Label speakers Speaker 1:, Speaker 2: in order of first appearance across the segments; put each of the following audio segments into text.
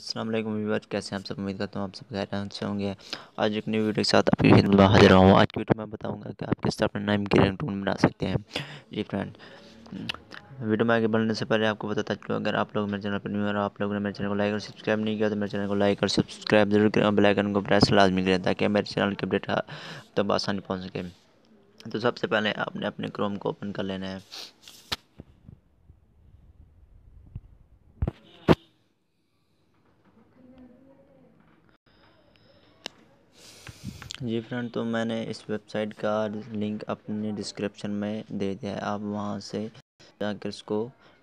Speaker 1: अस्सलाम वालेकुम व्यूअर्स, कैसे हैं आप सब। उम्मीद करता हूँ आप सब खैर से होंगे। आज एक न्यू वीडियो के साथ आपकी खिदमत में हाजिर हूँ। आज की वीडियो में बताऊंगा कि आप किस तरह अपने नाम की रिंगटोन बना सकते हैं। जी फ्रेंड, वीडियो में आगे बढ़ने से पहले आपको बताता चलूँ, अगर आप लोग मेरे चैनल पर न्यू है और आप लोगों ने मेरे चैनल को लाइक और सब्सक्राइब नहीं किया तो मेरे चैनल को लाइक और सब्सक्राइब जरूर करें और बेल आइकन को प्रेस लाजमी करें ताकि मेरे चैनल की अपडेट तब आसानी पहुँच सके। तो सबसे पहले आपने अपने क्रोम को ओपन कर लेना है। जी फ्रेंड, तो मैंने इस वेबसाइट का लिंक अपने डिस्क्रिप्शन में दे दिया है, आप वहां से जाकर इसको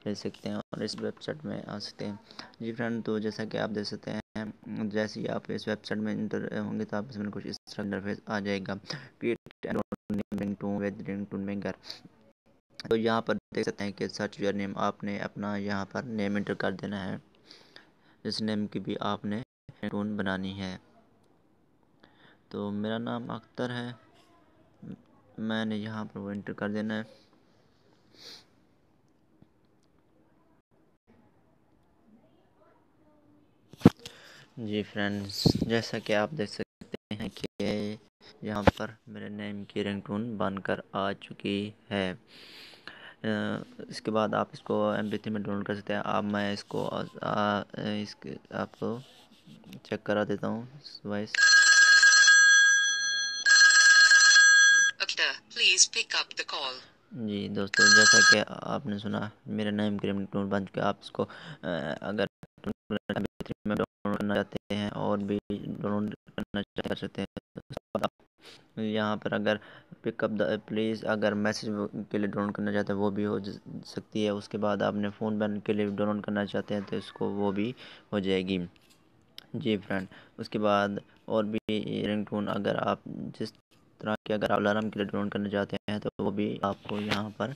Speaker 1: ले सकते हैं और इस वेबसाइट में आ सकते हैं। जी फ्रेंड, तो जैसा कि आप देख सकते हैं, जैसे ही आप इस वेबसाइट में इंटर होंगे तो आप इसमें कुछ इस तरह इंटरफेस आ जाएगा। Create ringtone with ringtone maker. तो यहाँ पर देख सकते हैं कि सर्च योर नेम, आपने अपना यहाँ पर नेम इंटर कर देना है, जिस नेम की भी आपने रिंगटोन बनानी है। तो मेरा नाम अख्तर है, मैंने यहाँ पर वो एंटर कर देना है। जी फ्रेंड्स, जैसा कि आप देख सकते हैं कि यहाँ पर मेरे नेम की रिंगटोन बनकर आ चुकी है। इसके बाद आप इसको MP3 में डाउनलोड कर सकते हैं। अब मैं इसको इसके आपको चेक करा देता हूँ voice. Please pick up the call. जी दोस्तों, जैसा कि आपने सुना, मेरे नेम की रिंगटोन बन चुका है। आप इसको अगर MP3 में डाउनलोड करना चाहते हैं और भी डाउनलोड करना कर सकते हैं। उसके बाद आप यहाँ पर अगर पिकअप द प्लीज़ अगर मैसेज के लिए डाउनलोड करना चाहते हैं वो भी हो सकती है। उसके बाद आपने फ़ोन बैन के लिए डाउनलोड करना चाहते हैं तो इसको वो भी हो जाएगी। जी फ्रेंड, उसके बाद और भी रिंगटोन अगर आप जिस तरह के अगर आप अलार्म के लिए डाउनलोड करना चाहते हैं तो वो भी आपको यहाँ पर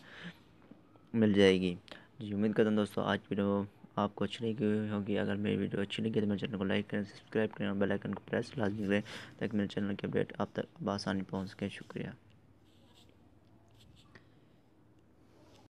Speaker 1: मिल जाएगी। जी, उम्मीद करता हूँ दोस्तों आज वीडियो आपको अच्छी लगी होगी। अगर मेरी वीडियो अच्छी लगी तो मेरे चैनल को लाइक करें, सब्सक्राइब करें और बेल आइकन को प्रेस लाजमी करें ताकि मेरे चैनल की अपडेट आप तक आसानी पहुँच सके। शुक्रिया।